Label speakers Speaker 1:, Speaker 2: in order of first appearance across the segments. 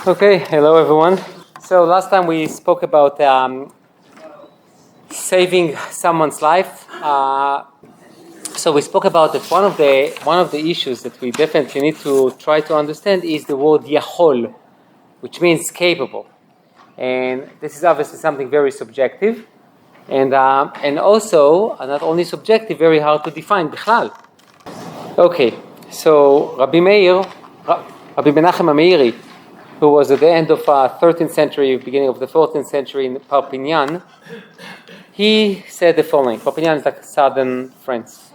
Speaker 1: Okay, hello everyone. So last time we spoke about saving someone's life. So we spoke about that one of the issues that we definitely need to try to understand is the word yachol, which means capable, and this is obviously something very subjective, and also not only subjective, very hard to define. Bichlal. Okay, so Rabbi Menachem Meiri, who was at the end of 13th century, beginning of the 14th century in Perpignan, he said the following. Perpignan is like southern France.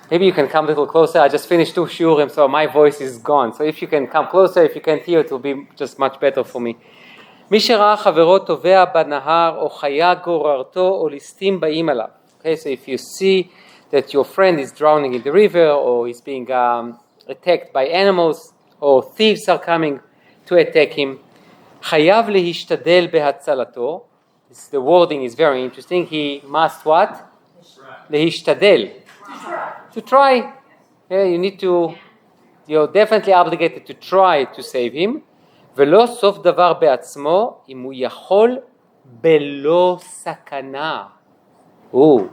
Speaker 1: Maybe you can come a little closer. I just finished 2 shiurim, so my voice is gone. So if you can come closer, if you can't hear, it will be just much better for me. מי שראה חברו טובע בנהר או חיה גוררתו או ליסטים באים עליו. Okay, so if you see that your friend is drowning in the river or is being attacked by animals, or thieves are coming to attack him, חייב להשתדל בהצלתו. The wording is very interesting. He must what? להשתדל. To try. Yeah, you're definitely obligated to try to save him. ולא סוף דבר בעצמו אם הוא יכול בלא סכנה. Ooh.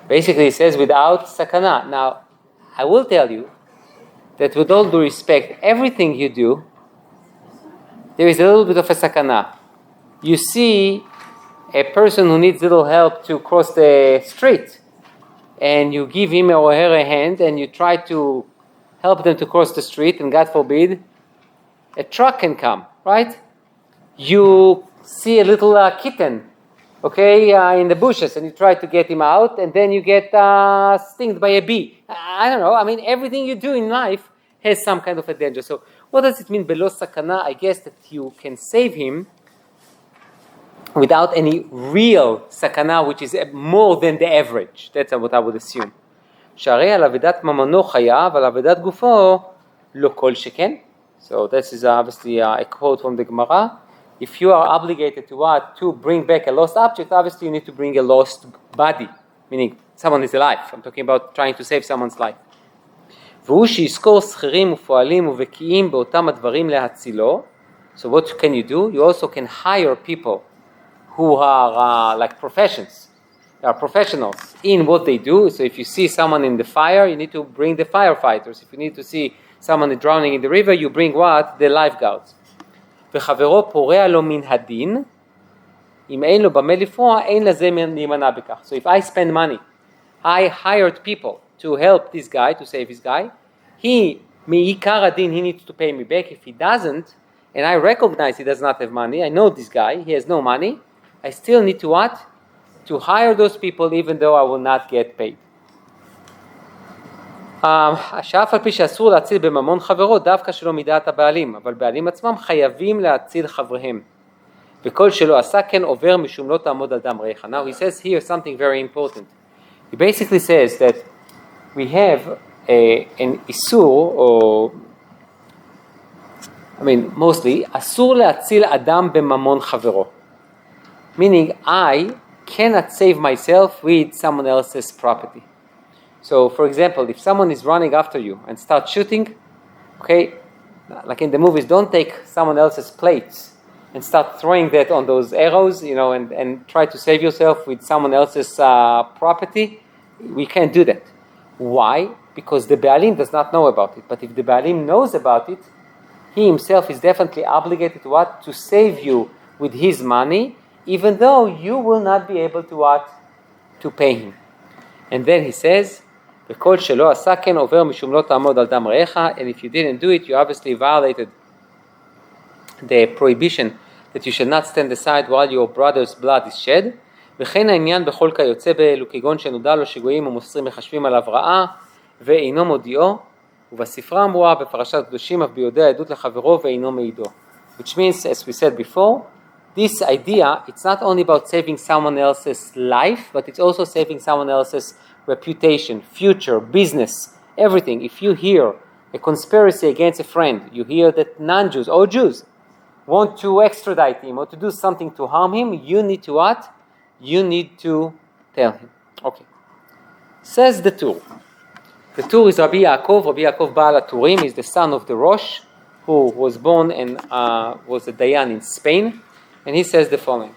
Speaker 1: Basically it says without sakana. Now, I will tell you that with all due respect, everything you do, there is a little bit of a sakana. You see a person who needs little help to cross the street, and you give him or her a hand, and you try to help them to cross the street, and God forbid, a truck can come, right? You see a little kitten, in the bushes, and you try to get him out, and then you get stinged by a bee. I don't know. I mean, everything you do in life has some kind of a danger. So, what does it mean, belo sakana? I guess that you can save him without any real sakana, which is more than the average. That's what I would assume. שהרי על אבדת ממונו חייב, על אבדת גופו לא כל שכן. So, this is obviously a quote from the Gemara. If you are obligated to what? To bring back a lost object, obviously you need to bring a lost body, meaning someone is alive. I'm talking about trying to save someone's life. והוא שיזכור שכירים ופועלים ובקיאים באותם הדברים להצילו. So what can you do? You also can hire people who are like professions. They are professionals in what they do. So if you see someone in the fire, you need to bring the firefighters. If you need to see someone drowning in the river, you bring what? The lifeguards. וחברו פורע לו מן הדין, אם אין לו במה לפרוע, אין לזה להימנע בכך. So if I spend money, I hired people to help this guy, to save this guy, מעיקר הדין, he needs to pay me back. If he doesn't, and I recognize he does not have money, I know this guy, he has no money, I still need to what? To hire those people even though I will not get paid. שאף על פי שאסור להציל בממון חברו דווקא שלא מדעת הבעלים, אבל בעלים עצמם חייבים להציל חבריהם. וכל שלא עשה כן עובר משום לא תעמוד על דם רעיך. Now he says here something very important. He basically says that we have an isur, or mostly, אסור להציל אדם בממון חברו. Meaning I cannot save myself with someone else's property. So, for example, if someone is running after you and starts shooting, like in the movies, don't take someone else's plates and start throwing that on those arrows, and try to save yourself with someone else's property. We can't do that. Why? Because the Baalim does not know about it. But if the Baalim knows about it, he himself is definitely obligated to what? To save you with his money, even though you will not be able to what? To pay him. And then he says, וכל שלא עשה כן עובר משום לא תעמוד על דם רעיך, and if you didn't do it, you obviously violated the prohibition that you should not stand aside while your brother's blood is shed. וכן העניין בכל כיוצא באלו כגון שנודע לו שגויים ומוסרים מחשבים עליו רעה ואינו מודיעו, ובספרה אמורה בפרשת קדושים אף ביודע עדות לחברו ואינו מעידו. Which means, as we said before, this idea, it's not only about saving someone else's life, but it's also saving someone else's reputation, future, business, everything. If you hear a conspiracy against a friend, you hear that non-Jews or Jews want to extradite him or to do something to harm him, you need to what? You need to tell him. Okay. Says the TORAH. The Tur is Rabbi Yaakov. Rabbi Yaakov Baal HaTurim is the son of the Rosh, who was born and was a Dayan in Spain. And he says the following.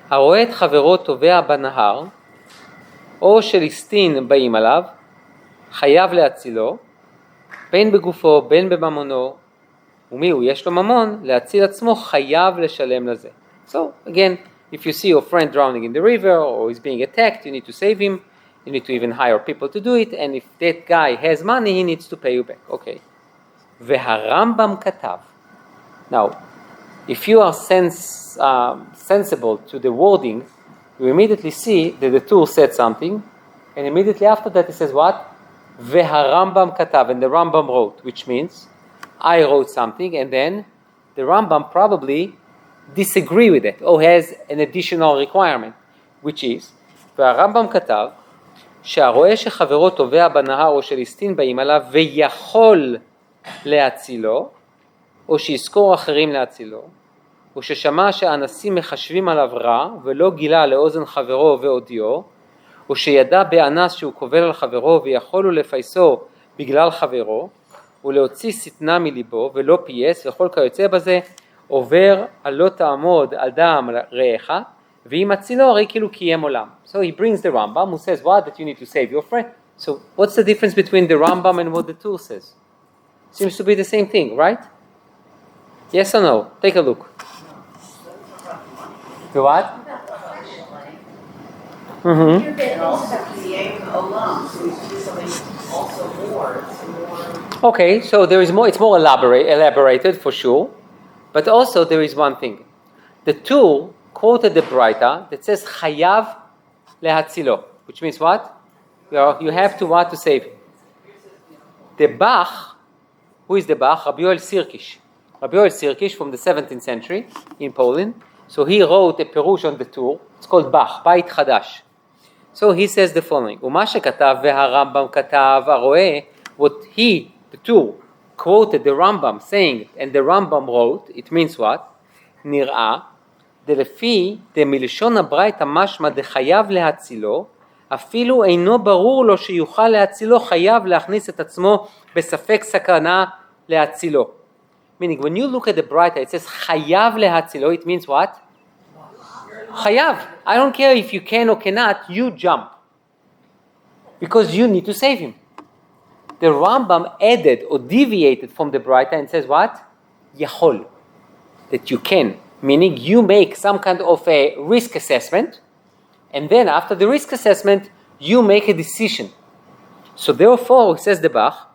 Speaker 1: הרואה את חברו טובע בנהר, או שליסטין באים עליו, חייב להצילו, בין בגופו, בין בממונו, ומי הוא? יש לו ממון, להציל עצמו, חייב לשלם לזה. So, again, if you see your friend drowning in the river, or he's being attacked, you need to save him, you need to even hire people to do it, and if that guy has money, he needs to pay you back. Okay. והרמב"ם כתב. Now, if you are sensible to the wording, you immediately see that the Tur said something, and immediately after that it says what? והרמב"ם כתב, and the Rambam wrote, which means I wrote something, and then the Rambam probably disagree with it, or has an additional requirement, which is, והרמב"ם כתב, שהרואה שחברו טובע בנהר או שליסטין באים עליו ויכול להצילו, או שיזכור אחרים להצילו, או ששמע שהאנסים מחשבים עליו רע ולא גילה לאוזן חברו והודיעו, או שידע באנס שהוא קובל על חברו ויכול הוא לפייסו בגלל חברו, ולהוציא שטנה מליבו ולא פייס וכל כיוצא בזה, עובר על לא תעמוד על דם רעיך, ואם הצילו הרי כאילו קיים עולם. So he brings the Rambam who says what? That you need to save your friend. So what's the difference between the Rambam and what the Tur says? Seems to be the same thing, right? Yes or no? Take a look. The what? Okay, so there is more. It's more elaborated for sure, but also there is one thing. The Tur quoted the Braita that says "Chayav lehatzilo," which means what? You have to what to save. The Bach, who is the Bach? Rabbi Yoel Sirkish. Rabbi Yoel Sirkish from the 17th century in Poland. So he wrote a perush on the Tur. It's called Bach, Bait Chadash. So he says the following: ומה שכתב והרמב"ם כתב הרואה, what he, the Tur, quoted the Rambam saying, and the Rambam wrote, it means what? נראה דלפי דמלשון הברייתא משמע דחייב להצילו, אפילו אינו ברור לו שיוכל להצילו, חייב להכניס את עצמו בספק סכנה להצילו. Meaning, when you look at the Braita, it says חייב להצילו, it means what? חייב. I don't care if you can or cannot, you jump. Because you need to save him. The Rambam added or deviated from the Braita and says what? יכול. That you can. Meaning you make some kind of a risk assessment, and then after the risk assessment, you make a decision. So therefore, says the Bach,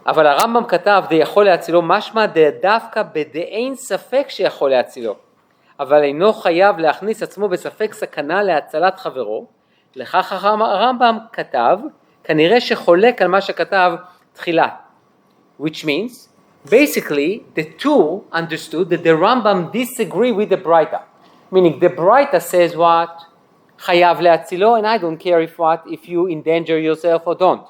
Speaker 1: אבל הרמב"ם כתב דיכול להצילו משמע דווקא בדאין ספק שיכול להצילו, אבל אינו חייב להכניס עצמו בספק סכנה להצלת חברו. לכך הרמב"ם כתב כנראה שחולק על מה שכתב תחילה, which means basically the two understood that the Rambam disagree with the Braita, meaning the Braita says what? חייב להצילו, and I don't care if you endanger yourself or don't.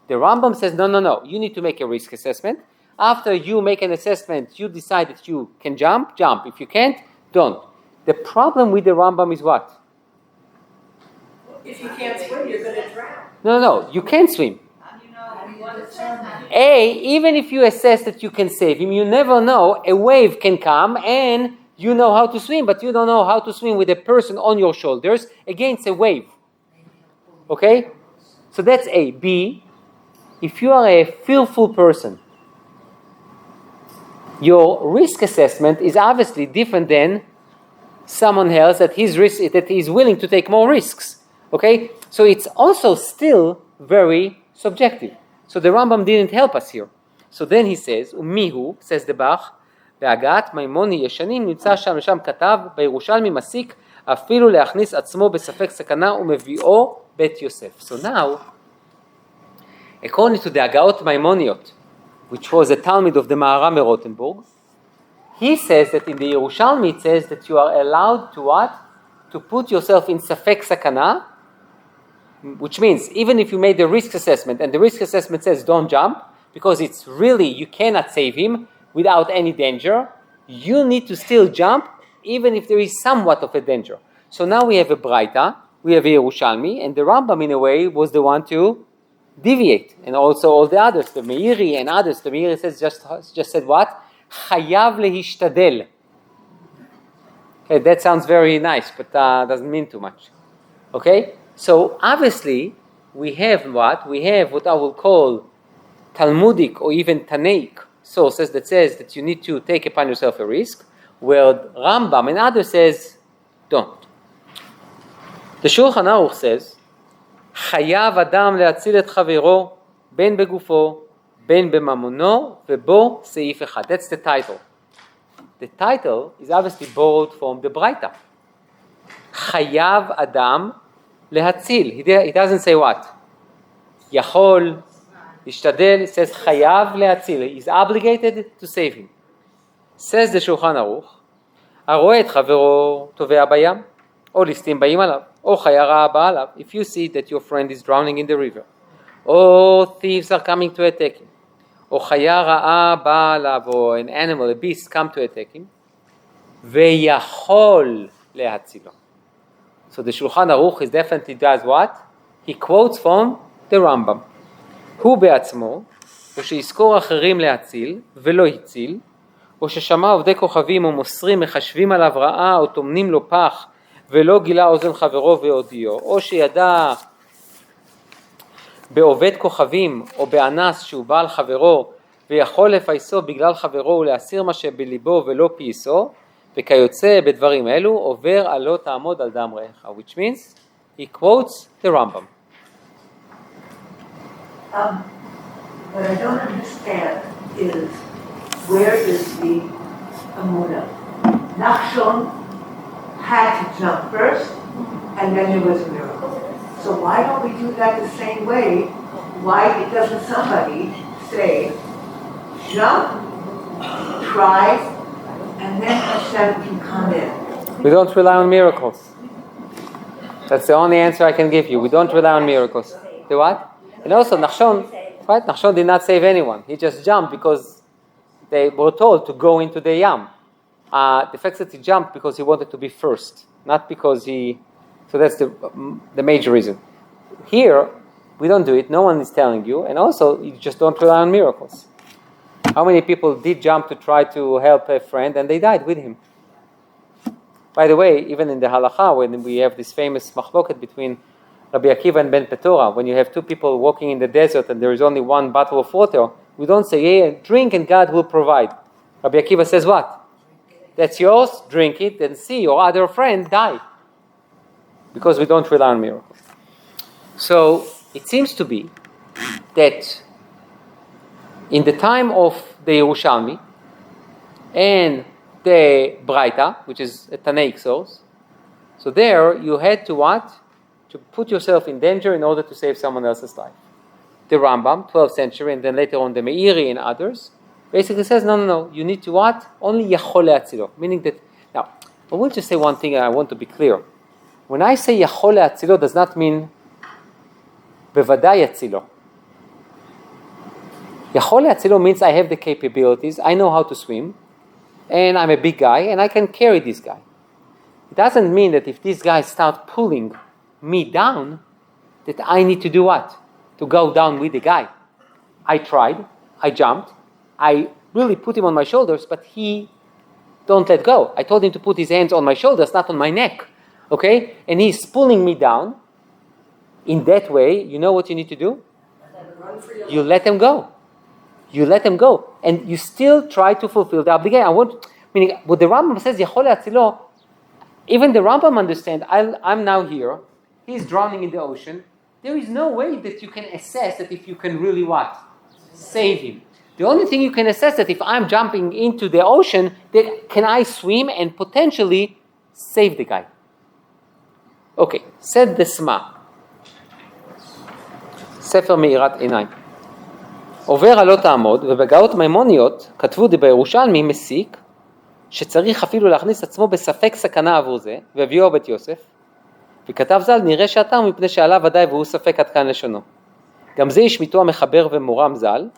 Speaker 1: The Rambam says, no, you need to make a risk assessment. After you make an assessment, you decide that you can jump. If you can't, don't. The problem with the Rambam is what?
Speaker 2: If you can't swim, you're going to drown.
Speaker 1: No, you can swim. Even if you assess that you can save him, you never know, a wave can come and you know how to swim, but you don't know how to swim with a person on your shoulders against a wave. Okay? So that's A. B, if you are a fearful person, your risk assessment is obviously different than someone else that is willing to take more risks. Okay? So it's also still very subjective. So the Rambam didn't help us here. So then he says, ומיהו, says the Bach, בהגעת מימוני ישנים נמצא שם ושם כתב, בירושלמי מסיק אפילו להכניס עצמו בספק סכנה ומביאו בית יוסף. So now, according to the Agaot Maimoniyot, which was a Talmud of the Maharam Rothenburg, he says that in the Yerushalmi it says that you are allowed to what? To put yourself in Safek Sakana, which means even if you made the risk assessment and the risk assessment says don't jump, because it's really, you cannot save him without any danger, you need to still jump even if there is somewhat of a danger. So now we have a Braita we have Yerushalmi, and the Rambam in a way was the one to deviate, and also all the others, the Meiri and others. The Meiri says just said what? Chayav lehishtadel. Okay, that sounds very nice, but doesn't mean too much. Okay, so obviously we have what? We have what I will call Talmudic or even Tanaic sources that says that you need to take upon yourself a risk, where Rambam and others says don't. The Shulchan Aruch says, חייב אדם להציל את חברו בין בגופו, בין בממונו, ובו סעיף אחד. That's the title. The title is obviously borrowed from the Braita. חייב אדם להציל. He doesn't say what? יכול, ישתדל, it says חייב להציל. He's obligated to save him. Says the Shulchan Aruch, הרואה את חברו טובע בים, או ליסטים באים עליו, או חיה רעה באה עליו, if you see that your friend is drowning in the river, או thieves are coming to attack him, או חיה רעה באה עליו, או an animal, a beast come to attack him, ויכול להצילו. So the Shulchan Aruch is definitely does what? He quotes from the Rambam. הוא בעצמו, או שיזכור אחרים להציל, ולא הציל, או ששמע עובדי כוכבים ומוסרים מחשבים עליו רעה, או טומנים לו פח, ולא גילה אוזן חברו והודיעו, או שידע בעובד כוכבים או באנס שהוא בעל חברו ויכול לפייסו בגלל חברו ולהסיר מה שבליבו ולא פייסו, וכיוצא בדברים אלו עובר על לא תעמוד על דם רעיך, which means he quotes the Rambam.
Speaker 2: What I don't understand is where is the Amunah? Nachshon had to jump first, and then there was a miracle. So why don't we do that the same way? Why doesn't somebody say, jump, try, and then Hashem can come in?
Speaker 1: We don't rely on miracles. That's the only answer I can give you. We don't rely on miracles. The what? And also Nachshon, right? Nachshon did not save anyone. He just jumped because they were told to go into the Yam. The fact that he jumped because he wanted to be first, not because he... So that's the major reason. Here, we don't do it. No one is telling you. And also, you just don't rely on miracles. How many people did jump to try to help a friend and they died with him? By the way, even in the halacha, when we have this famous machloket between Rabbi Akiva and Ben Petora, when you have two people walking in the desert and there is only one bottle of water, we don't say, hey, drink and God will provide. Rabbi Akiva says what? That's yours, drink it, and see your other friend die. Because we don't rely on miracles. So it seems to be that in the time of the Yerushalmi and the Braita, which is a Tanaic source, so there you had to what? To put yourself in danger in order to save someone else's life. The Rambam, 12th century, and then later on the Meiri and others, basically says, no, you need to what? Only Yachol le'atzilo. Meaning that, now, I will just say one thing and I want to be clear. When I say Yachol le'atzilo, does not mean Bevadai yatzilo. Yachol le'atzilo means I have the capabilities, I know how to swim, and I'm a big guy, and I can carry this guy. It doesn't mean that if these guys start pulling me down, that I need to do what? To go down with the guy. I tried, I jumped, I really put him on my shoulders, but he don't let go. I told him to put his hands on my shoulders, not on my neck. Okay? And he's pulling me down. In that way, you know what you need to do? You let him go. You let him go. And you still try to fulfill the obligation. Meaning, what the Rambam says, Yachol le'atzilo, even the Rambam understands, I'm now here, he's drowning in the ocean. There is no way that you can assess that if you can really what? Save him. The only thing you can assess that if I'm jumping into the ocean, that can I swim and potentially save the guy? Okay, said the Sma. ספר מאירת עיניים. עובר על לא תעמוד, ובגאות מימוניות כתבו בירושלמי מסיק, שצריך אפילו להכניס עצמו בספק סכנה עבור זה, והביאו בית יוסף, וכתב ז"ל נראה שהטעם מפני שעלה ודאי והוא ספק עד כאן לשונו. גם זה השמיטו המחבר ומורם ז"ל,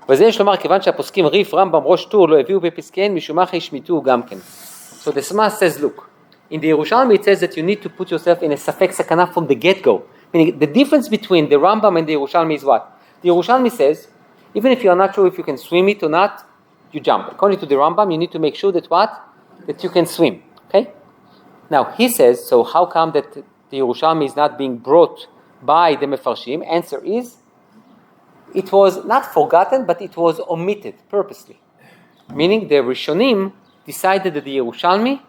Speaker 1: וזה יש לומר כיוון שהפוסקים ריף, רמב"ם, ראש טור לא הביאו בפסקיהן, משום מה השמיטו גם כן. So the Sma says, look, In the Yerushalmi, it says that you need to put yourself in a safek sakana from the get-go. Meaning, the difference between the Rambam and the Yerushalmi is what? The Yerushalmi says, even if you are not sure if you can swim it or not, you jump. According to the Rambam, you need to make sure that what? That you can swim. Okay? Now, he says, so how come that the Yerushalmi is not being brought by the Mefarshim? Answer is, it was not forgotten, but it was omitted purposely. Meaning, the Rishonim decided that the Yerushalmi,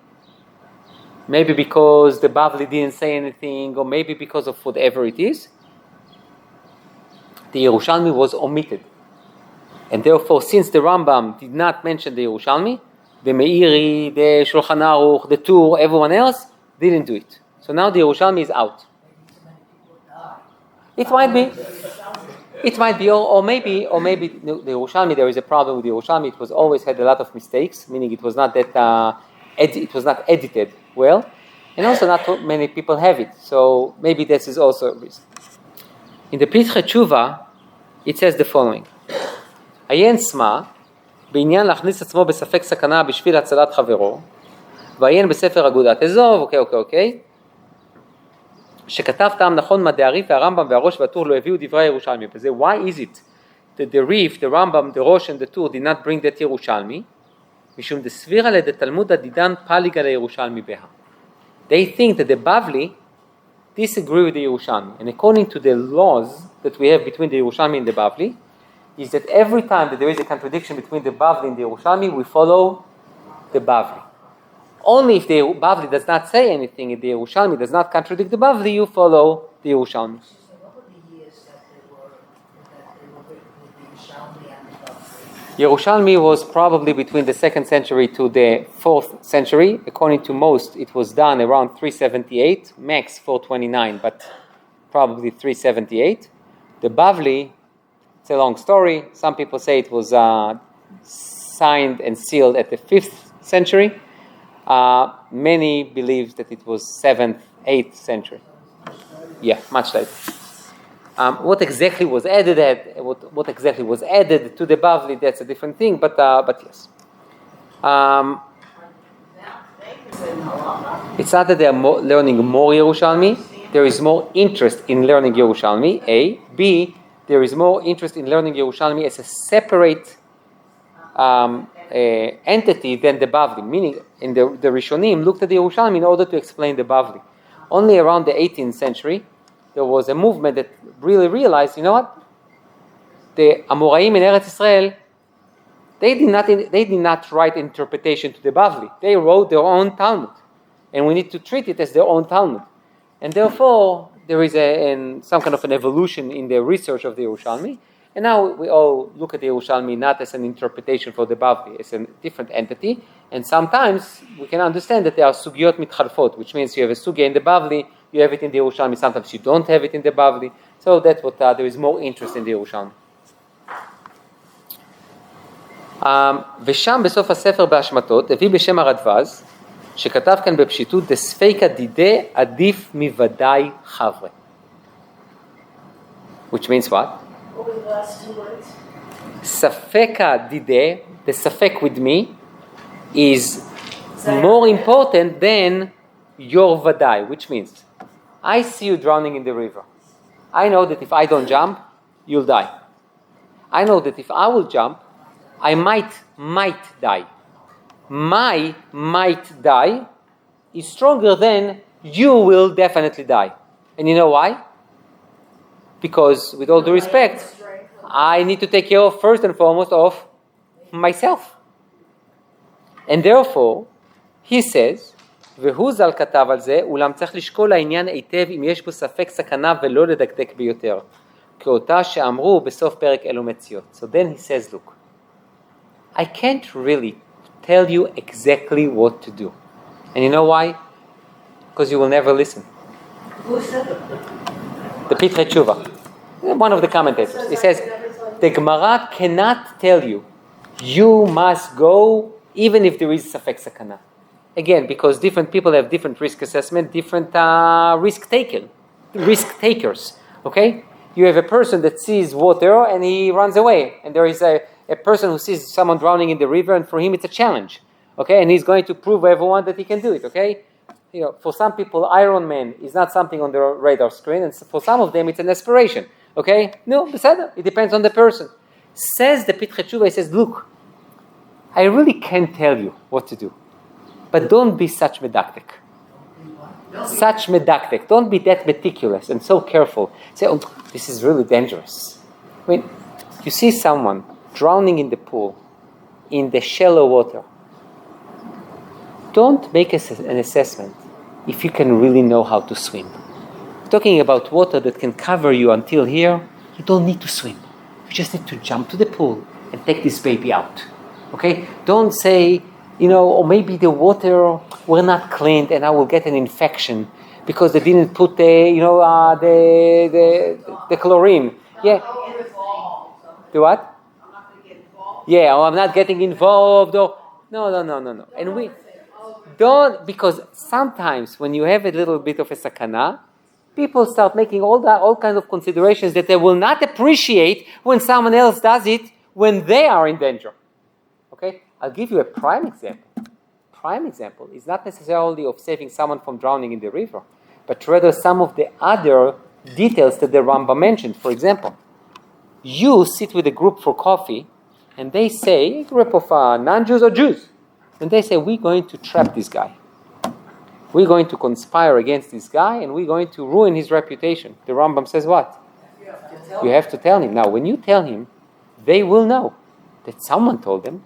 Speaker 1: maybe because the Bavli didn't say anything, or maybe because of whatever it is, the Yerushalmi was omitted. And therefore, since the Rambam did not mention the Yerushalmi, the Meiri, the Shulchan Aruch, the TORAH, everyone else didn't do it. So now the Yerushalmi is out. It might be, or maybe the Yerushalmi, there is a problem with the Yerushalmi. It was always had a lot of mistakes, meaning it was not that it was not edited well, and also not many people have it. So maybe this is also a reason. In the Pitchei Tshuva, it says the following: עיין סמה, בעניין להכניס עצמו בספק סכנה בשביל הצלת חברו, ועיין בספר אגודת אזוב, אוקיי, שכתב טעם נכון מה דהריף והרמב"ם והראש והטור לא הביאו דברי הירושלמי. וזה, why is it that the Rif, the Rambam, the Rosh and the Tur did not bring that Yerushalmi? משום דסבירה לדתלמוד הדידן פליגה לירושלמי בה. They think that the Bavli disagree with the Yerushalmi. And according to the laws that we have between the Yerushalmi and the Bavli, is that every time that there is a contradiction between the Bavli and the Yerushalmi, we follow the Bavli. Only if the Bavli does not say anything and the Yerushalmi does not contradict the Bavli, you follow the Yerushalmi.
Speaker 3: So what were the years that they were written with the Yerushalmi and the Bavli?
Speaker 1: Yerushalmi was probably between the 2nd century to the 4th century. According to most, it was done around 378, max 429, but probably 378. The Bavli, it's a long story. Some people say it was signed and sealed at the 5th century. Many believe that it was 7th, 8th century. Yeah, much later. What exactly was added to the Bavli, that's a different thing, but yes. It's not that they are learning more Yerushalmi. There is more interest in learning Yerushalmi, A. B, there is more interest in learning Yerushalmi as a separate entity than the Bavli. Meaning, in the Rishonim looked at the Yerushalmi in order to explain the Bavli. Only around the 18th century, there was a movement that really realized, you know what? The Amoraim in Eretz Israel, they did not write interpretation to the Bavli. They wrote their own Talmud. And we need to treat it as their own Talmud. And therefore, there is some kind of an evolution in the research of the Yerushalmi. And now we all look at the Yerushalmi not as an interpretation for the Bavli, as a different entity. And sometimes we can understand that there are sugyot mitchalfot, which means you have a sugya in the Bavli, you have it in the Yerushalmi, sometimes you don't have it in the Bavli. So that's what there is more interest in the Yerushalmi. ושם בסוף הספר בהשמטות הביא בשם הרדב"ז שכתב כאן בפשיטות דספיקא דידי עדיף מוודאי חבר'ה. Which means what?
Speaker 3: What were the last two words?
Speaker 1: ספקא דידי, the ספק with me, is more important than your ודאי, which means I see you drowning in the river. I know that if I don't jump, you'll die. I know that if I will jump, I might die. My might die is stronger than you will definitely die. And you know why? Because, with all due respect, I need to take care of, first and foremost, of myself. And therefore, he says, והוא ז"ל כתב על זה, אולם צריך לשקול העניין היטב אם יש בו ספק סכנה ולא לדקדק ביותר. כאותה שאמרו בסוף פרק אלו מציאות. So then he says, look, I can't really tell you exactly what to do. And you know why? Because you will never listen.
Speaker 2: Who said it?
Speaker 1: The Pitchei Tshuva, one of the commentators. He says, the Gemara cannot tell you, you must go even if there is safek sakana. Again, because different people have different risk assessment, different risk takers. Okay? You have a person that sees water and he runs away. And there is a person who sees someone drowning in the river and for him it's a challenge. Okay? And he's going to prove everyone that he can do it. Okay? For some people, Iron Man is not something on their radar screen, and for some of them, it's an aspiration. Okay? No, beseder. It depends on the person. Says the Pitchei Tshuva, he says, look, I really can't tell you what to do, but don't be such medactic. Such medactic. Don't be that meticulous and so careful. Say, oh, this is really dangerous. I mean, you see someone drowning in the pool, in the shallow water. Don't make an assessment if you can really know how to swim. Talking about water that can cover you until here, you don't need to swim. You just need to jump to the pool and take this baby out. Okay? Don't say, or maybe the water were not cleaned and I will get an infection because they didn't put the chlorine. Yeah. The what?
Speaker 2: I'm not going to get involved.
Speaker 1: Yeah, or I'm not getting involved. Or no. And we don't, because sometimes when you have a little bit of a sakana, people start making all kinds of considerations that they will not appreciate when someone else does it when they are in danger. Okay? I'll give you a prime example. Prime example is not necessarily of saving someone from drowning in the river, but rather some of the other details that the Rambam mentioned. For example, you sit with a group for coffee, and they say, a group of non-Jews or Jews, and they say, we're going to trap this guy. We're going to conspire against this guy, and we're going to ruin his reputation. The Rambam says what? You have to tell him. Now, when you tell him, they will know that someone told them,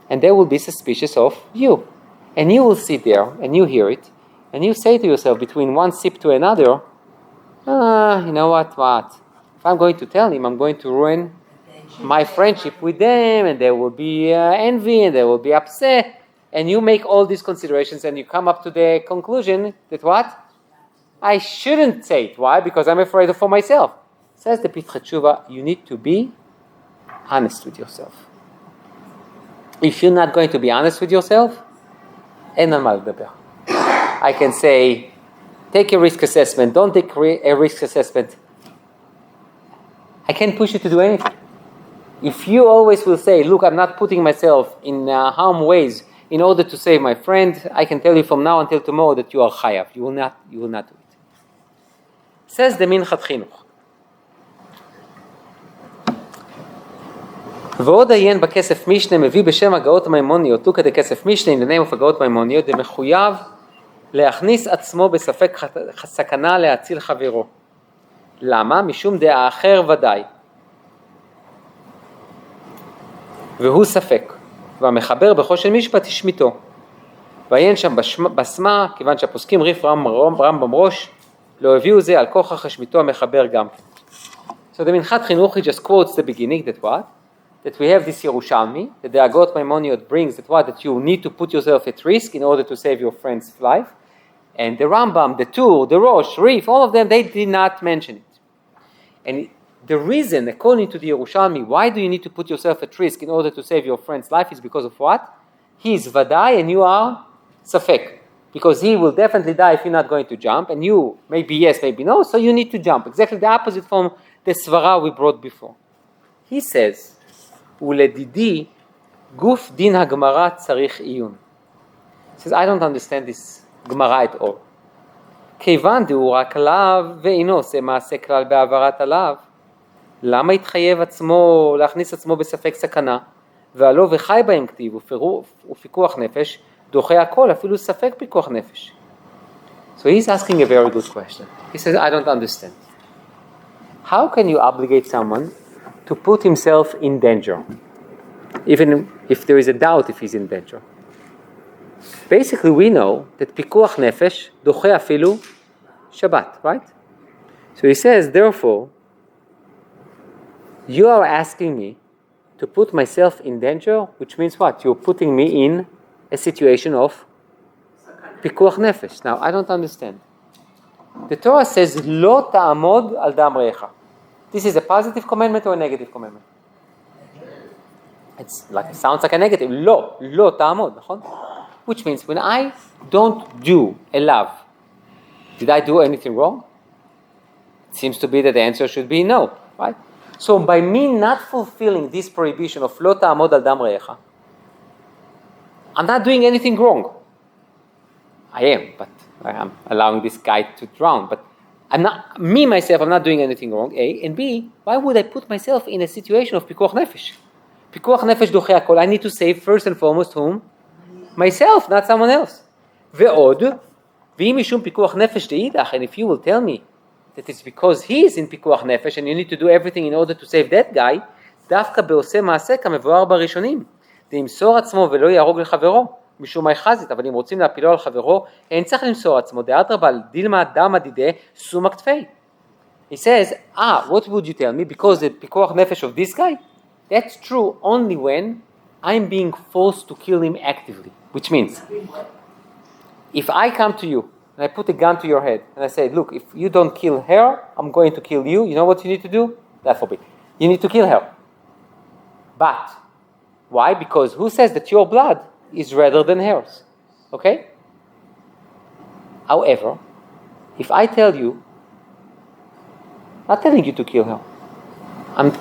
Speaker 1: and they will be suspicious of you. And you will sit there, and you hear it, and you say to yourself, between one sip to another, you know what? If I'm going to tell him, I'm going to ruin my friendship with them, and there will be envy, and they will be upset. And you make all these considerations, and you come up to the conclusion that what? I shouldn't say it. Why? Because I'm afraid for myself. Says the Pitchei Tshuva, you need to be honest with yourself. If you're not going to be honest with yourself, אין על מה לדבר. I can say, take a risk assessment, don't take a risk assessment. I can't push you to do anything. If you always will say, look, I'm not putting myself in harm ways in order to save my friend, I can tell you from now until tomorrow that you are chayav. You will not do it. Says the Minchat Chinuch. ועוד עיין בכסף משנה מביא בשם הגאות מימוניות, look at the כסף משנה in the name of הגאות מימוניות, זה מחויב להכניס עצמו בספק סכנה להציל חברו. למה? משום דעה אחר ודאי. והוא ספק, והמחבר בחושן משפט השמיטו. ועיין שם בסמה, כיוון שהפוסקים ריף רמב"ם ראש, לא הביאו זה על כוח השמיטו המחבר גם. So the Minchat Chinuch, he just quotes the beginning, that what? That we have this Yerushalmi, that the Agot Maimoniot brings, that what? That you need to put yourself at risk in order to save your friend's life. And the Rambam, the Tur, the Rosh, Rif, all of them, they did not mention it. And the reason, according to the Yerushalmi, why do you need to put yourself at risk in order to save your friend's life is because of what? He is Vadai and you are Safek. Because he will definitely die if you're not going to jump, and you, maybe yes, maybe no, so you need to jump. Exactly the opposite from the Svara we brought before. He says, ולדידי, גוף דין הגמרא צריך עיון. He says, I don't understand this Gemara at all. כיוון דהוא רק לאו ואינו עושה מעשה כלל בעברת עליו, למה התחייב עצמו להכניס עצמו בספק סכנה? והלא וחי בהם כתיב ופיקוח נפש, דוחה הכל, אפילו ספק פיקוח נפש. So he's asking a very good question. He says, I don't understand. How can you obligate someone to put himself in danger, even if there is a doubt if he's in danger? Basically, we know that pikuach nefesh doche afilu Shabbat, right? So he says, therefore, you are asking me to put myself in danger, which means what? You're putting me in a situation of pikuach nefesh. Now, I don't understand. The Torah says, lo ta'amod al dam re'echa. This is a positive commandment or a negative commandment? It sounds like a negative. Lo ta'amod. Which means when I don't do a love, did I do anything wrong? It seems to be that the answer should be no, right? So by me not fulfilling this prohibition of lo ta'amod al dam re'echa, I'm not doing anything wrong. I am, but I'm allowing this guy to drown. But I'm not doing anything wrong, A. And B, why would I put myself in a situation of pikuach nefesh? Pikuach nefesh doche hakol. I need to save first and foremost whom? Myself, not someone else. Ve'od, v'im mishum pikuach nefesh de'idach. And if you will tell me that it's because he is in pikuach nefesh and you need to do everything in order to save that guy, דווקא בעושה מעשה כמבואר בראשונים. דמסור עצמו ולא יהרוג לחברו. משום מה יחזית, אבל אם רוצים להפילו על חברו, אין צריך למסור עצמו. דאדרבה, דילמה דמה דידה, סומא כתפי. He says, what would you tell me? Because the pikuach nefesh of this guy? That's true only when I'm being forced to kill him actively. Which means, if I come to you, and I put a gun to your head, and I say, look, if you don't kill her, I'm going to kill you. You know what you need to do? God forbid. You need to kill her. But, why? Because who says that your blood is redder than hers? Okay? However, if I tell you, I'm not telling you to kill her. I'm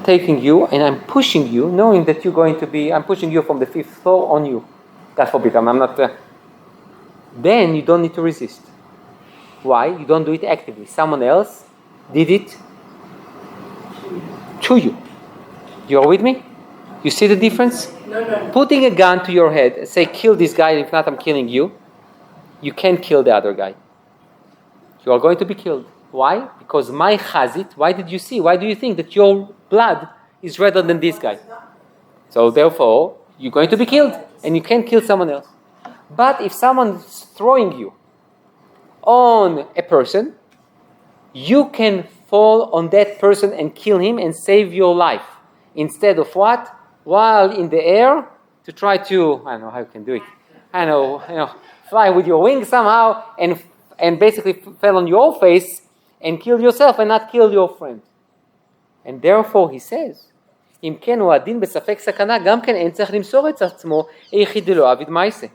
Speaker 1: taking you and I'm pushing you, knowing that I'm pushing you from the 5th floor on you. God forbid, I'm not... Then you don't need to resist. Why? You don't do it actively. Someone else did it to you. You're with me? You see the difference?
Speaker 3: No.
Speaker 1: Putting a gun to your head and say, kill this guy, if not I'm killing you, you can't kill the other guy. You are going to be killed. Why? Because my chazit, why do you think that your blood is redder than this guy? So therefore, you're going to be killed and you can't kill someone else. But if someone is throwing you on a person, you can fall on that person and kill him and save your life. Instead of what? While in the air, to try to, I don't know how you can do it. Fly with your wings somehow and basically fell on your face and kill yourself and not kill your friend. And therefore he says, אם כן הוא הדין בספק סכנה, גם כן אין צריך למסור את עצמו, היחיד דלא עביד מעשה.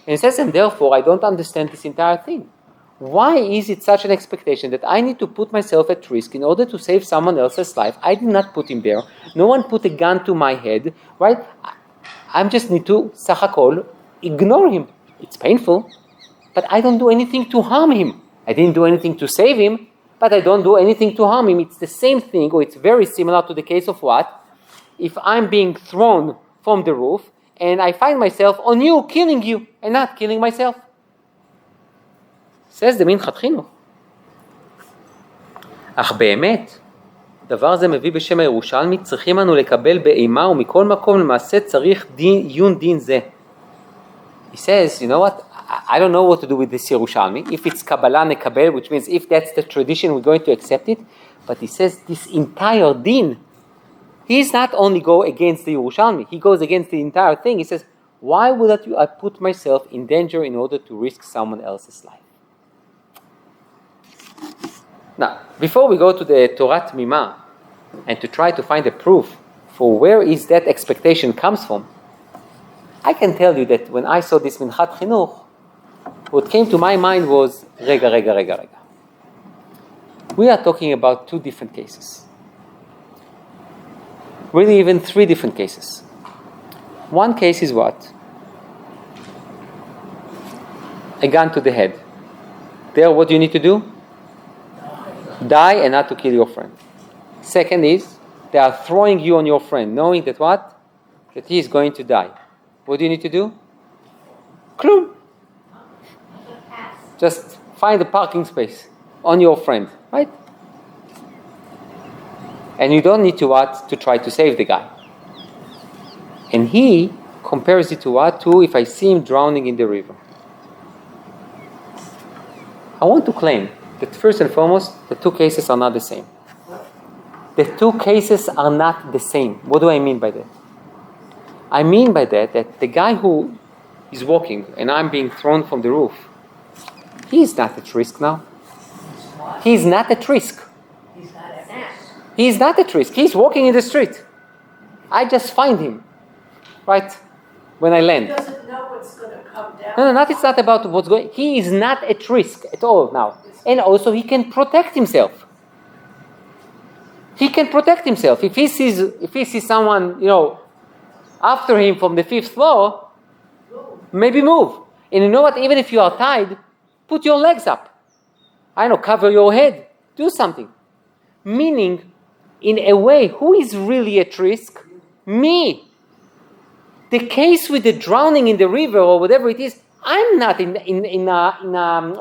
Speaker 1: And he says, and therefore I don't understand this entire thing. Why is it such an expectation that I need to put myself at risk in order to save someone else's life? I did not put him there. No one put a gun to my head, right? I just need to, סך הכל, ignore him. It's painful, but I don't do anything to harm him. I didn't do anything to save him, but I don't do anything to harm him. It's the same thing, or it's very similar to the case of what? If I'm being thrown from the roof, and I find myself on you, killing you, and not killing myself. says the מנחת חינוך. אך באמת, דבר זה מביא בשם הירושלמי, צריכים אנו לקבל באימה, ומכל מקום למעשה צריך עיון דין זה. He says, you know what, I don't know what to do with this Yerushalmi. If it's Kabbalah nekabel, which means if that's the tradition, we're going to accept it. But he says this entire din, he's not only go against the Yerushalmi, he goes against the entire thing. He says, why would I put myself in danger in order to risk someone else's life? Now, before we go to the Torah Tmima and to try to find a proof for where is that expectation comes from, I can tell you that when I saw this Minchat Chinuch, what came to my mind was, rega. We are talking about two different cases. Really even three different cases. One case is what? A gun to the head. There, what do you need to do? Die and not to kill your friend. Second is, they are throwing you on your friend, knowing that what? That he is going to die. What do you need to do? Klum. Just find a parking space on your friend, right? And you don't need to what? To try to save the guy. And he compares it to what? To if I see him drowning in the river. I want to claim that first and foremost, the two cases are not the same. The two cases are not the same. What do I mean by that? I mean by that the guy who is walking and I'm being thrown from the roof, he is not at risk now. He is not at risk. He is not at risk. He is walking in the street. I just find him, right, when I land.
Speaker 3: He doesn't know what's going to come down.
Speaker 1: No, it's not about what's going. He is not at risk at all now. And also he can protect himself. He can protect himself. If he sees someone, after him from the 5th floor, maybe move. And you know what? Even if you are tied, put your legs up. I know, cover your head. Do something. Meaning, in a way, who is really at risk? Me. The case with the drowning in the river or whatever it is, I'm not in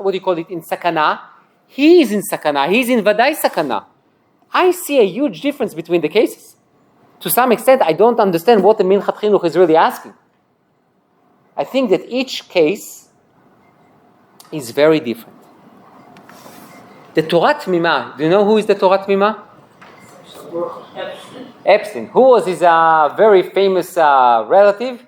Speaker 1: what do you call it, in sakana. He is in sakana. He's in vadai sakana. I see a huge difference between the cases. To some extent, I don't understand what the Minchat Chinuch is really asking. I think that each case is very different. The Torah Tmima, do you know who is the Torah Tmima? Epstein. Who was his very famous relative?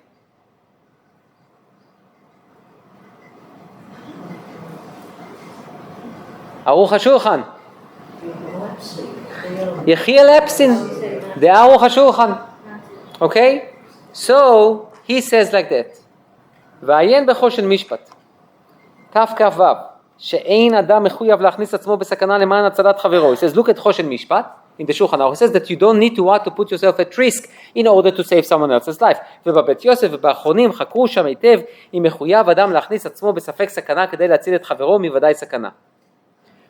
Speaker 1: Aruch HaShulchan. Yechiel Epstein. The Aruch HaShulchan. Okay? So, he says like that. ועיין בחושן משפט. כ"ו. שאין אדם מחויב להכניס עצמו בסכנה למען הצלת חברו. He says, look at חושן משפט. In the Shulchan Aruch, it says that you don't need to want to put yourself at risk in order to save someone else's life. ובבית יוסף ובאחרונים חקרו שם היטב אם מחויב אדם להכניס עצמו בספק סכנה כדי להציל את חברו מוודאי סכנה.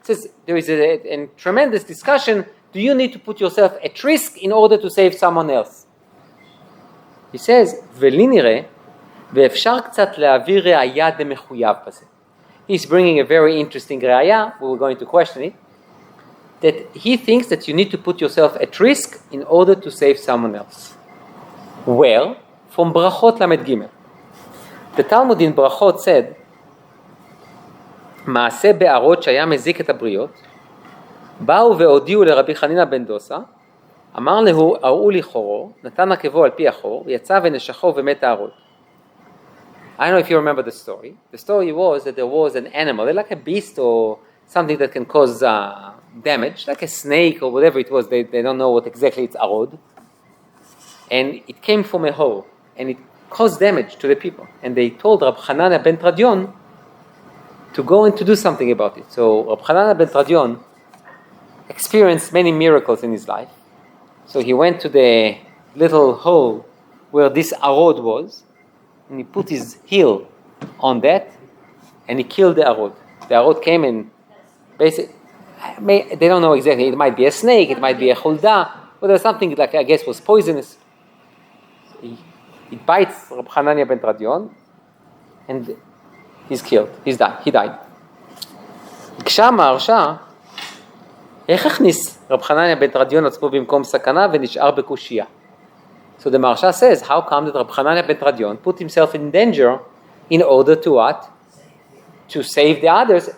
Speaker 1: It says there is a tremendous discussion. Do you need to put yourself at risk in order to save someone else? He says, ולי נראה ואפשר קצת להעביר ראיה דמחויב בזה. He's bringing a very interesting ראיה, we were going to question it, that he thinks that you need to put yourself at risk in order to save someone else. Well, from Brachot Lamed Gimel. The Talmud in Brachot said, מעשה בערות שהיה מזיק את הבריות, באו והודיעו לרבי חנינא בן דוסה, אמר לו, הראו לי חורו, נתן עקבו על פי החור, יצא ונשכו ומת הערות. I don't know if you remember the story. The story was that there was an animal, like a beast or something that can cause damage, like a snake or whatever it was. They don't know what exactly it's arod. And it came from a hole, and it caused damage to the people. And they told Rab Hanana ben Tradion to go and to do something about it. So Rab Hanana ben Tradion experienced many miracles in his life. So he went to the little hole where this arod was, and he put his heel on that, and he killed the arod. The arod came and basically, they don't know exactly, it might be a snake, it might be a chulda, but there's something like, I guess, was poisonous. It bites Rab Hanania ben Tradion, and he's killed, he died. כשם ההרשע, איך הכניס רב חנניה בן תרדיון עצמו במקום סכנה ונשאר בקושיה? So the Maharsha says, how come that Rab Hanania ben Tradion put himself in danger in order to what? To save the others.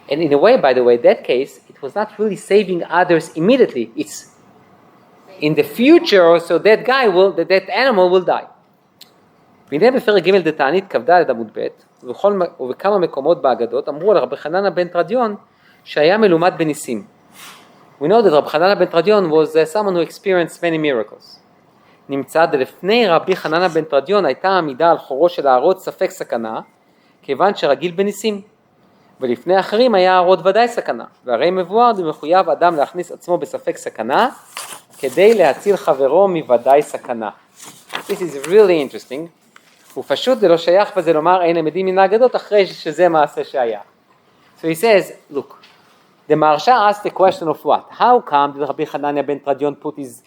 Speaker 1: And in a way, by the way, that case, it was not really saving others immediately. It's in the future, so that that animal will die. והנה בפרק ג' דתענית כ"ד עמוד ב' ובכמה מקומות באגדות אמרו על רבי חנניה בן תרדיון שהיה מלומד בניסים. We know that Rabbi Hanana ben Tradion was someone who experienced many miracles. נמצא דלפני רבי חנניה בן תרדיון הייתה עמידה על חורו של הערוד ספק סכנה, כיוון שרגיל בניסים. ולפני אחרים היה הערוד ודאי סכנה, והרי מבואר ומחויב אדם להכניס עצמו בספק סכנה, כדי להציל חברו מוודאי סכנה. This is really interesting. ופשוט זה לא שייך וזה לומר אין עמדים מן האגדות אחרי שזה מעשה שהיה. So he says, look, the Maharsha asked the question of what? How come did Rabbi Hanania ben Tradion put his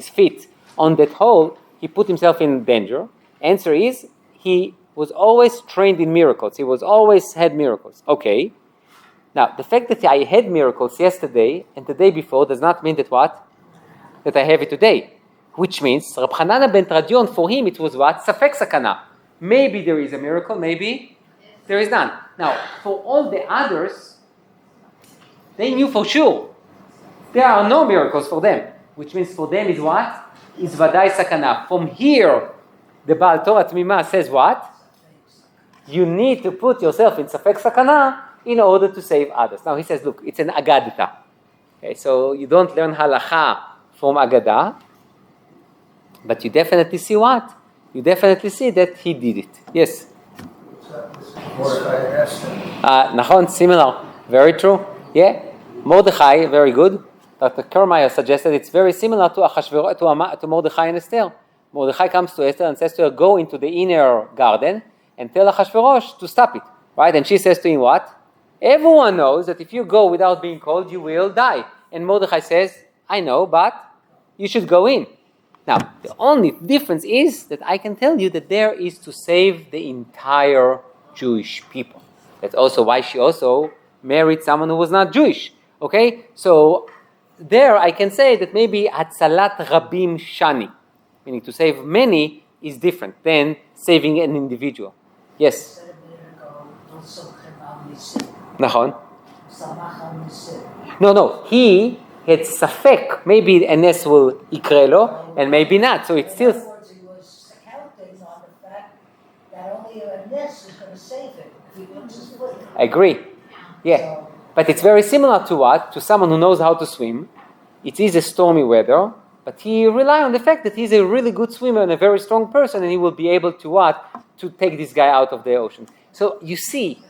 Speaker 1: feet on that hole? He put himself in danger. Answer is, he was always trained in miracles. He was always had miracles. Okay. Now, the fact that I had miracles yesterday and the day before does not mean that what? That I have it today. Which means, Rabbi Hanania ben Tradion, for him it was what? Safek sakana. Maybe there is a miracle, maybe there is none. Now, for all the others, they knew for sure there are no miracles for them. Which means for them is what? Is vadai sakana. From here, the Baal Torah Tmima says what? You need to put yourself in safek sakana in order to save others. Now he says, look, it's an agadita. Okay, so you don't learn halacha from agada, but you definitely see what? You definitely see that he did it. Yes?
Speaker 4: Mordechai asked him.
Speaker 1: Nachon, similar. Very true. Yeah? Mordechai, very good. Dr. Kermeyer suggested it's very similar to Mordechai and Esther. Mordechai comes to Esther and says to her, go into the inner garden and tell Achashverosh to stop it, right? And she says to him, what? Everyone knows that if you go without being called, you will die. And Mordechai says, I know, but you should go in. Now, the only difference is that I can tell you that there is to save the entire Jewish people. That's also why she also married someone who was not Jewish. Okay? So, there I can say that maybe Hatzalat Rabim Shani, meaning to save many, is different than saving an individual. Yes? נכון. No, he had safek, maybe a nes will יקרה לו, and maybe not, so it's still...
Speaker 3: In other words, he was counting on the fact that only a nes is going to save him if he puts his foot in.
Speaker 1: I agree. Yeah. But it's very similar to what? To someone who knows how to swim. It is a stormy weather, but he relies on the fact that he's a really good swimmer and a very strong person, and he will be able to what? To take this guy out of the ocean. So you see...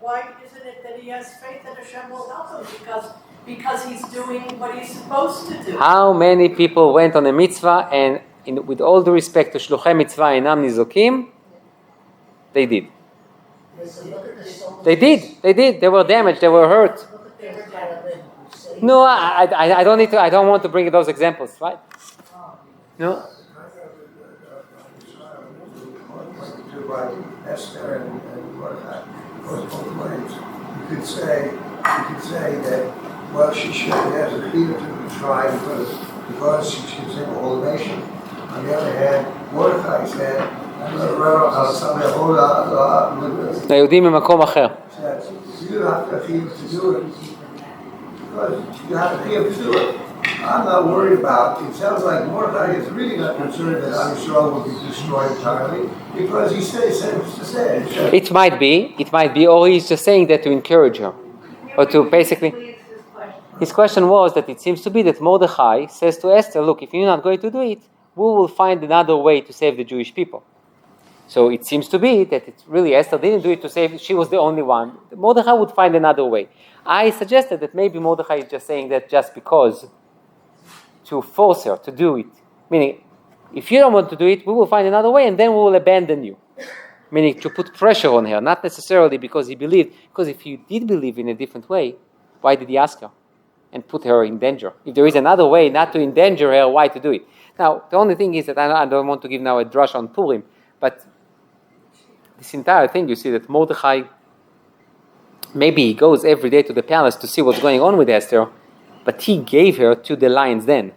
Speaker 4: Why isn't it that he has faith that Hashem will help him? Because he's doing what he's supposed to do.
Speaker 1: How many people went on a mitzvah and with all due respect to shluchei mitzvah einam nizokim, they did. They did. They were damaged. They were hurt. No, I don't need to. I don't want to bring those examples, right? No.
Speaker 5: Esther and Mordechai, you could say that she should have a fear to be tried because she should save the whole nation. On the other hand, Mordechai said,
Speaker 1: היהודים ממקום אחר.
Speaker 5: you have to feel to do it. Because you have to feel to do it. I'm not worried about it. It sounds like Mordechai is really not concerned that OUisrael will be destroyed entirely because he says
Speaker 1: it might be, or he's just saying that to encourage her. Or to basically... His question was that it seems to be that Mordechai says to Esther, look, if you're not going to do it, we will find another way to save the Jewish people. So it seems to be that it's really Esther didn't do it to save, she was the only one. Mordechai would find another way. I suggested that maybe Mordechai is just saying that just because, to force her to do it. Meaning, if you don't want to do it, we will find another way and then we will abandon you. Meaning to put pressure on her, not necessarily because he believed, because if he did believe in a different way, why did he ask her and put her in danger? If there is another way not to endanger her, why to do it? Now, the only thing is that I don't want to give now a drush on Purim, but this entire thing, you see that Mordechai, maybe he goes every day to the palace to see what's going on with Esther, but he gave her to the lion's den.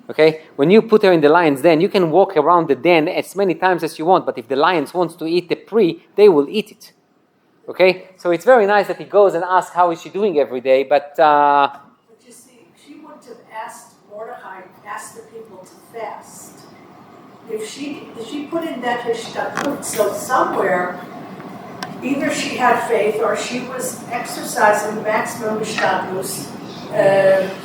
Speaker 1: Okay? When you put her in the lion's den, you can walk around the den as many times as you want, but if the lions want to eat the prey, they will eat it. Okay? So it's very nice that he goes and asks how is she doing every day, but...
Speaker 4: But you see, she wouldn't have asked the people to fast. If she put in that hishtadlut, so somewhere, either she had faith or she was exercising maximum hishtadlut,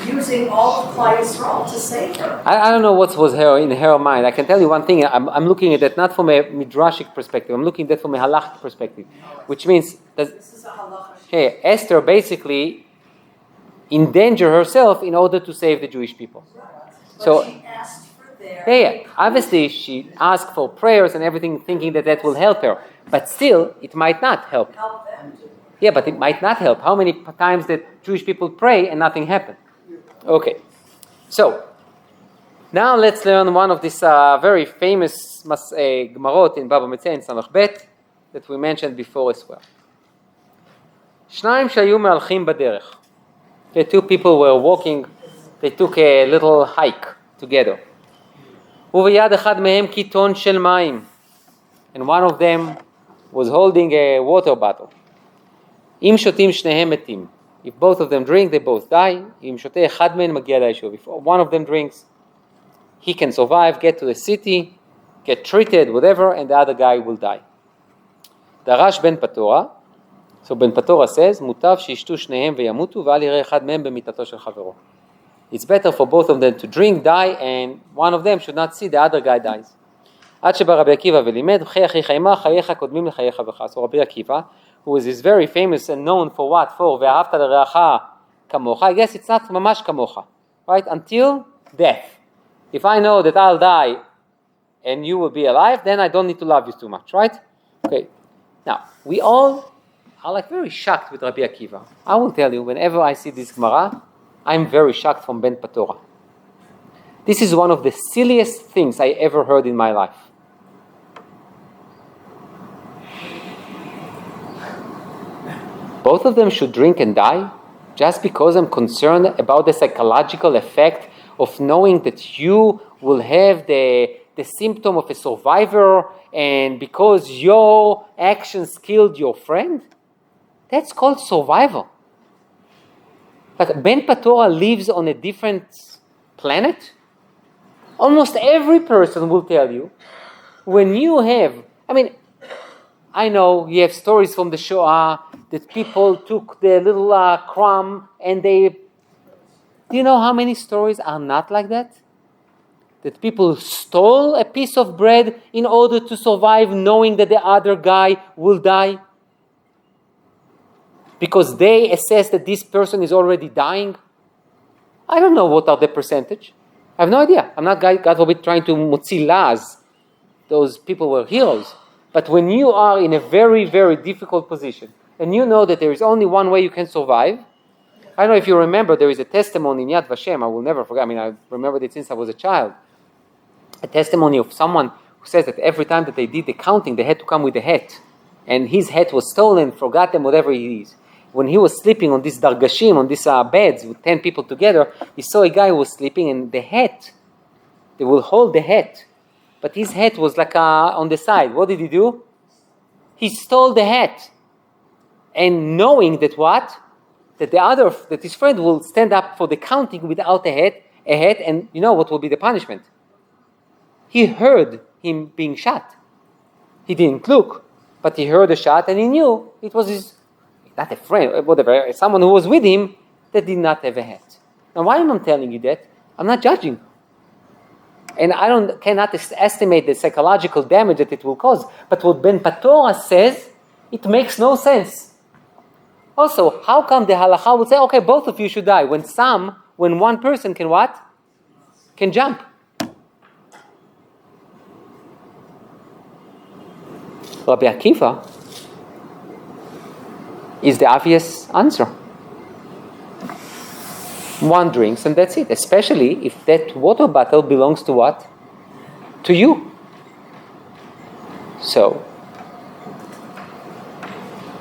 Speaker 4: using all of Klal Yisrael to save her.
Speaker 1: I don't know what was in her mind. I can tell you one thing. I'm looking at that not from a midrashic perspective. I'm looking at that from a halachic perspective, which means that
Speaker 4: This is a halacha.
Speaker 1: hey, Esther basically endangered herself in order to save the Jewish people.
Speaker 4: But
Speaker 1: So
Speaker 4: she asked for their
Speaker 1: yeah, obviously she asked for prayers and everything, thinking that will help her. But still, it might not help.
Speaker 4: help them to.
Speaker 1: Yeah, but it might not help. How many times did Jewish people pray and nothing happened? Okay, so now let's learn one of these very famous Gemarot in Baba Metzia in Samach Bet that we mentioned before as well. שניים שהיו מהלכים בדרך. The two people were walking, they took a little hike together. וביד אחד מהם קיתון של מים. And one of them was holding a water bottle. אם שותים שניהם מתים. If both of them drink, they both die. אם שותה אחד מהם מגיע ליישוב. If one of them drinks, he can survive, get to the city, get treated, whatever, and the other guy will die. דרש בן פטורה. So בן פטורה says, מוטב שישתו שניהם וימותו, ואל יראה אחד מהם במיטתו של חברו. It's better for both of them to drink, die, and one of them should not see the other guy dies. עד שבא רבי עקיבא ולימד, חי אחיך עמך, חייך קודמים לחייך בך. So רבי עקיבא, who is very famous and known for what? For ואהבת לרעך כמוך. I guess it's not ממש כמוך. Right? Until death. If I know that I'll die and you will be alive, then I don't need to love you too much. Right? Okay, now we all are like very shocked with Rabbi Akiva. I will tell you, whenever I see this Gemara, I'm very shocked from Ben Patora. This is one of the silliest things I ever heard in my life. Both of them should drink and die just because I'm concerned about the psychological effect of knowing that you will have the symptom of a survivor, and because your actions killed your friend. That's called survival. But Ben Patora lives on a different planet. Almost every person will tell you, when you have, I know you have stories from the Shoah that people took the little crumb and do you know how many stories are not like that? That people stole a piece of bread in order to survive, knowing that the other guy will die, because they assess that this person is already dying. I don't know what are the percentage. I have no idea. I'm not, God forbid, trying to mutzi laws. Those people were heroes. But when you are in a very, very difficult position, and you know that there is only one way you can survive, I don't know if you remember, there is a testimony in Yad Vashem, I will never forget, I remembered it since I was a child, a testimony of someone who says that every time that they did the counting, they had to come with a hat, and his hat was stolen, forgotten, whatever it is. When he was sleeping on these dargashim, on these beds with 10 people together, he saw a guy who was sleeping, and the hat, they will hold the hat, but his hat was like on the side. What did he do? He stole the hat, and knowing that what? That his friend will stand up for the counting without a hat, and you know what will be the punishment? He heard him being shot. He didn't look, but he heard a shot, and he knew it was not a friend, whatever, someone who was with him that did not have a hat. Now, why am I telling you that? I'm not judging. And I cannot estimate the psychological damage that it will cause. But what Ben Patora says, it makes no sense. Also, how come the halacha would say, okay, both of you should die, when one person can what? Can jump. Rabbi Akiva is the obvious answer. One drinks and that's it, especially if that water bottle belongs to what? To you. So,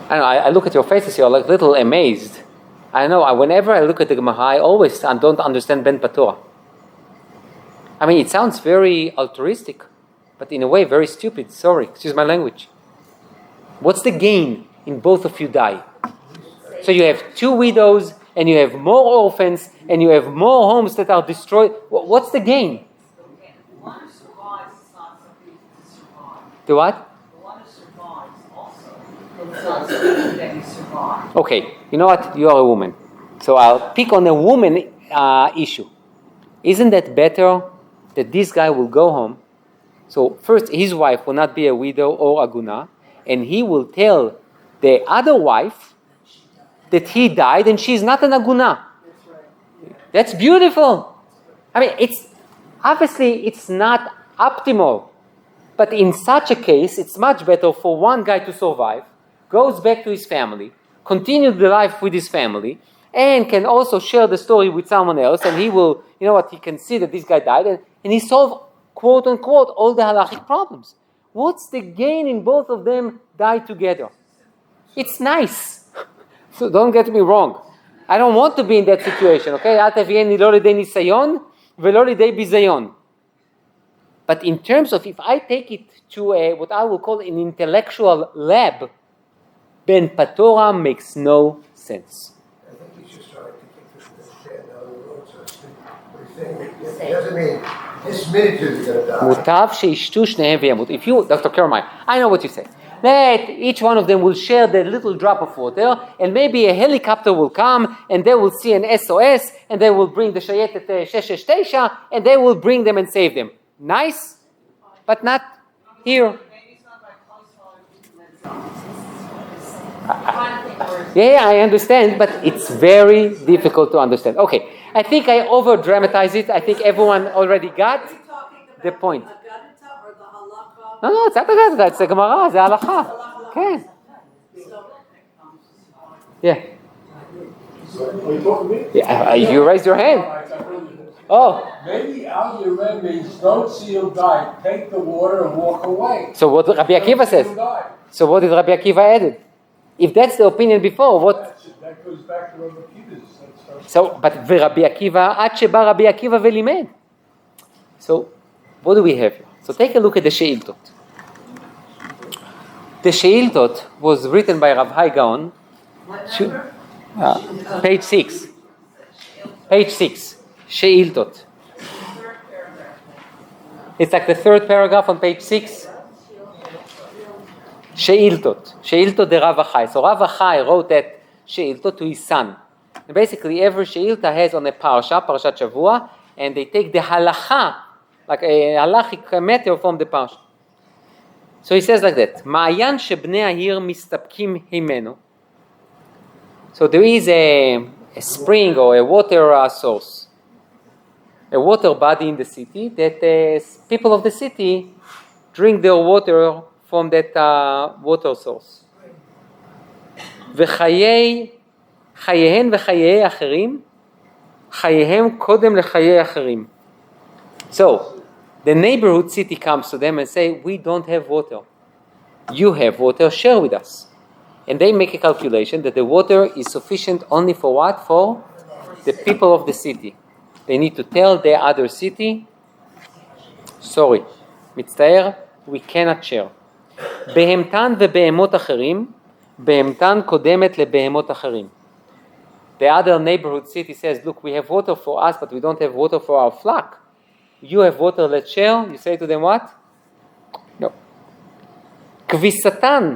Speaker 1: I don't know, I look at your faces, you're like a little amazed. I know, whenever I look at the Gemara, I don't understand Ben Patora. It sounds very altruistic, but in a way very stupid. Sorry, excuse my language. What's the gain in both of you die? So you have 2 widows, and you have more orphans, and you have more homes that are destroyed. What's the gain?
Speaker 3: The one who survives is not something to survive.
Speaker 1: The what?
Speaker 3: The one who survives also. It's not something that you survive.
Speaker 1: Okay, you know what? You are a woman. So I'll pick on a woman issue. Isn't that better that this guy will go home? So first, his wife will not be a widow or aguna, and he will tell the other wife that he died and she's not an aguna. That's beautiful. It's not optimal. But in such a case, it's much better for one guy to survive, goes back to his family, continues the life with his family, and can also share the story with someone else, and he will, he can see that this guy died, and he solved, quote unquote, all the halachic problems. What's the gain in both of them die together? It's nice. So don't get me wrong. I don't want to be in that situation, okay? But in terms of, if I take it to what I will call an intellectual lab, Ben Patora makes no sense.
Speaker 5: I think he's just trying to get this to understand how the road, so to speak. What he's saying, it doesn't mean this minute you're going to die.
Speaker 1: Mutav sheishtu shnehem v'yamut. If you, Dr. Kermai, I know what you say. That each one of them will share the little drop of water, and maybe a helicopter will come, and they will see an SOS, and they will bring the Shayetet 669, and they will bring them and save them. Nice, but not here. Yeah, I understand, but it's very difficult to understand. Okay, I think I over-dramatize it. I think everyone already got the point. לא, it's not Agadka, it's a Gemara, זה הלכה. כן. Yeah. You raised your hand. Oh.
Speaker 6: Maybe Al Yerem means don't see him die. Take the water and walk away.
Speaker 1: So what Rabbi Akiva says? So what did Rabbi Akiva added? If that's the opinion before, what?
Speaker 6: That goes back to Rabbi Akiva's.
Speaker 1: So, but ורבי עקיבא, עד שבא רבי עקיבא ולימד. So, what do we have here? So take a look at the שאילתות. The שאילתות was written by Rav Hai Gaon. Page 6. Page 6. שאילתות. It's like the third paragraph on page 6. שאילתות. שאילתות de Rav Hai. So Rav Hai wrote that שאילתות to his son. And basically every שאילתה has on a parsha, פרשת שבוע, and they take the halacha, like a halachic matter from the parsha. So he says like that, מעיין שבני העיר מסתפקים הימנו. So there is a spring or a water source, a water body in the city that people of the city drink their water from that water source. חייהן וחיי אחרים, חייהם קודם לחיי אחרים. So, the neighborhood city comes to them and say, we don't have water. You have water, share with us. And they make a calculation that the water is sufficient only for what? For the people of the city. They need to tell the other city, sorry, מצטער, we cannot share. בהמתן ובהמות אחרים, בהמתן קודמת לבהמות אחרים. The other neighborhood city says, look, we have water for us, but we don't have water for our flock. You have water, let's share. You say to them what? No. כביסתן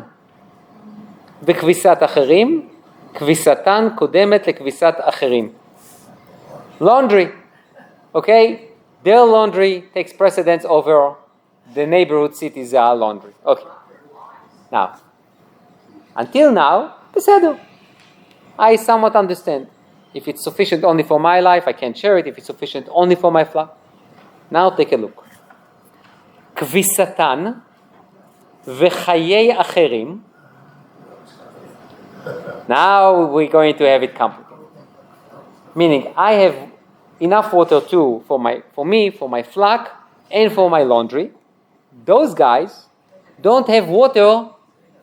Speaker 1: וכביסת אחרים, כביסתן קודמת לכביסת אחרים. Laundry. Okay? Their laundry takes precedence over the neighborhood city's laundry. Okay. Now, until now, בסדר. I somewhat understand. If it's sufficient only for my life, I can share it. If it's sufficient only for my flock. Now take a look. כביסתן וחיי אחרים. Now we're going to have it complicated. Meaning, I have enough water too for me, for my flock, and for my laundry. Those guys don't have water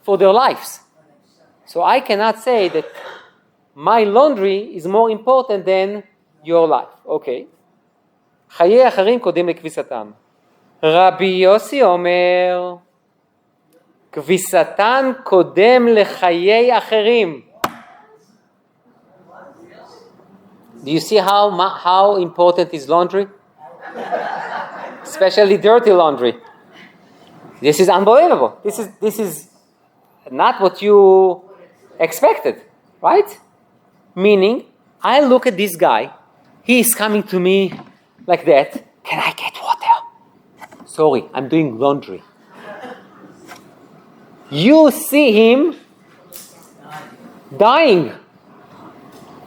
Speaker 1: for their lives. So I cannot say that my laundry is more important than your life. Okay. חיי אחרים קודם לכביסתם. רבי יוסי אומר, כביסתן קודם לחיי אחרים. Do you see how important is laundry? Especially dirty laundry. This is unbelievable. This is not what you expected, right? Meaning, I look at this guy, he is coming to me like that, can I get water? Sorry, I'm doing laundry. You see him dying,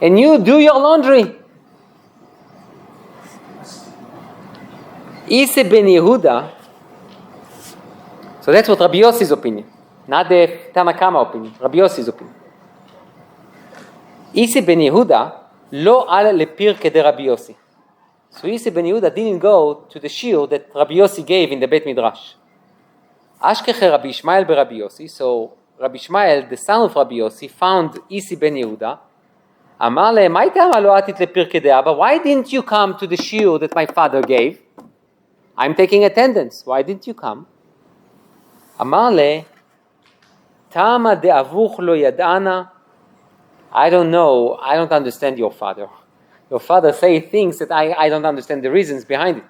Speaker 1: and you do your laundry. Ise ben Yehuda, so that's what Rabbi Yossi's opinion, not the Tanakama opinion, Rabbi Yossi's opinion. Isi ben Yehuda lo al lepir kede Rabbi Yossi. So Isi ben Yehuda didn't go to the shiur that Rabbi Yossi gave in the Beit Midrash. Ashkeche Rabbi Ishmael be Rabbi Yossi. So Rabbi Ishmael, the son of Rabbi Yossi, found Isi ben Yehuda. Amar le, ma itama lo atit lepir kede Abba? Why didn't you come to the shiur that my father gave? I'm taking attendance. Why didn't you come? Amar le, tama de avuch lo yadana. I don't know, I don't understand your father. Your father says things that I don't understand the reasons behind it.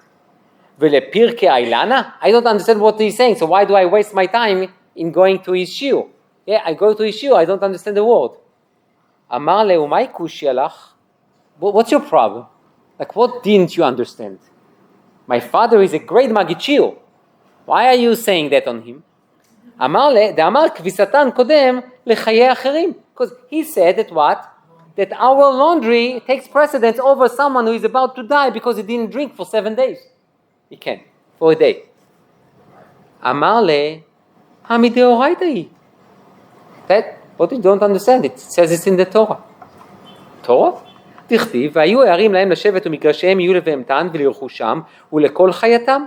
Speaker 1: Velepirke ailana? I don't understand what he's saying, so why do I waste my time in going to his shiur? Yeah, I go to his shiur, I don't understand the word. Amar le umay kushya lach? What's your problem? Like, what didn't you understand? My father is a great magid shiur. Why are you saying that on him? Amar le, de'amar kvisatan kodem lechayei acherim. Because he said that what? That our laundry takes precedence over someone who is about to die because he didn't drink for 7 days. He can, for a day. אמר לה, מדאורייתא היא. That, what you don't understand, it says it's in the Torah. Torah? תכתיב, והיו הערים להם לשבת ומגרשיהם יהיו לבהמתן ולרכושם ולכל חייתם.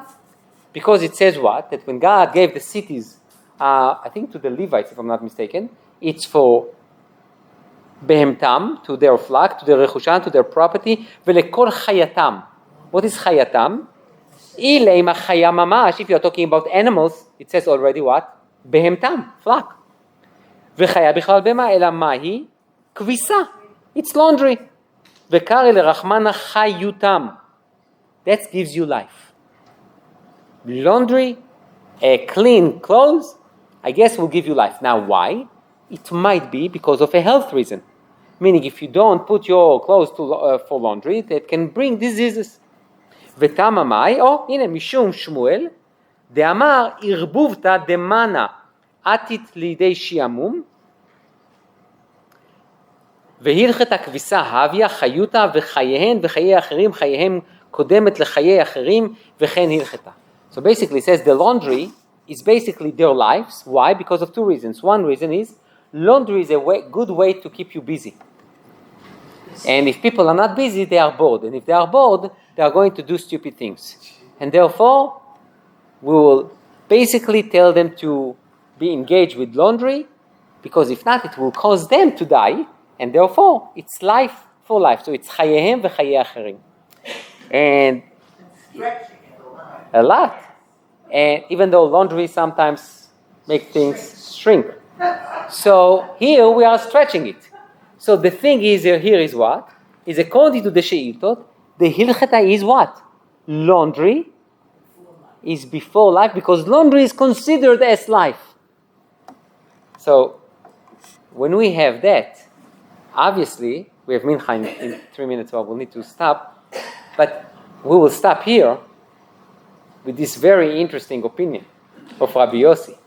Speaker 1: Because it says what? That when God gave the cities, I think to the Levites, if I'm not mistaken, it's for בהמתם, to their flock, to their רכושם, to their property, ולכל חייתם. What is חייתם? אילה עם החיה ממש, if you're talking about animals, it says already what? בהמתם, flock. וחיה בכלל במה? אלא מה היא? כביסה. It's laundry. וקרא לרחמנה חיותם. That gives you life. Laundry, clean clothes, I guess will give you life. Now why? It might be because of a health reason. Meaning if you don't put your clothes for laundry, that can bring diseases. ותמה מאי, הנה משום שמואל, דאמר ערבובתא דמנה עתית לידי שיעמום, והלכת כביסה הוויה חיותה וחייהן וחיי אחרים חייהם קודמת לחיי אחרים וכן הלכתה. So basically it says the laundry is basically their lives. Why? Because of two reasons. One reason is laundry is a good way to keep you busy. And if people are not busy, they are bored. And if they are bored, they are going to do stupid things. And therefore, we will basically tell them to be engaged with laundry, because if not, it will cause them to die. And therefore, it's life for life. So it's חייהם וחיי אחרים. And a lot. And even though laundry sometimes make things shrink. So here we are stretching it. So the thing is here is what? Is according to the She'iltot, the hilcheta is what? Laundry is before life, because laundry is considered as life. So when we have that, obviously, we have mincha in 3 minutes, so we'll need to stop. But we will stop here with this very interesting opinion of Rabbi Yossi.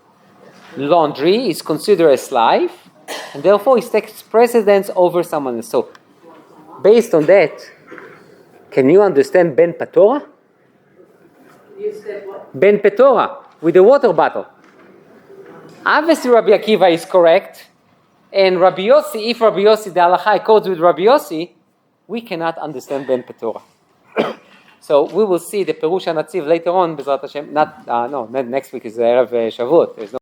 Speaker 1: Laundry is considered as life, and therefore it takes precedence over someone else. So, based on that, can you understand Ben Patorah?
Speaker 4: You said what?
Speaker 1: Ben Patorah, with the water bottle. Obviously Rabbi Akiva is correct, and Rabbi Yossi, if Rabbi Yossi, the halacha accords with Rabbi Yossi, we cannot understand Ben Patorah. So we will see the Perush HaNatziv later on, Bezrat Hashem, next week is Erev Shavuot. There's no